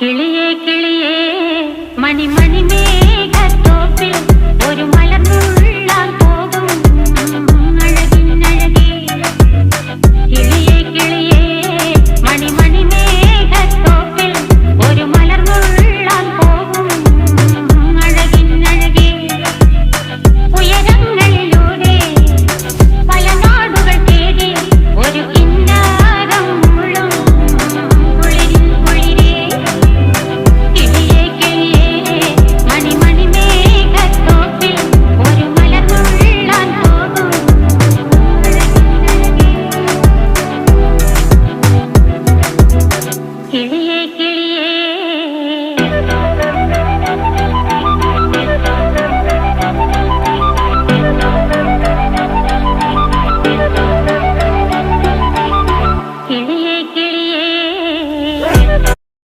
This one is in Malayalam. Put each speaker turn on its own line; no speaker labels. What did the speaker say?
കിളിയേ കിളിയേ മണിമണി മേഘത്തോപ്പിൽ ഒരു മലർന്നുള്ളാൻ പോകും അഴകിനഴകേ. കിളിയേ കിളിയേ മണിമണി മേഘത്തോപ്പിൽ ഒരു മലർന്നുള്ളാൻ പോകും അഴകിനഴകേ. ഉയരങ്ങളിലൂടെ പല നാടുകൾ തേടി ഒരു കിന്നാരം മുഴും കുളിരിൻ കുളിരേ. കിളിയേ കിളിയേ മണിമണി മേഘത്തോപ്പിൽ ഒരു മലർന്നുള്ളാൻ പോകും അഴകിനഴകേ. കിളിയേ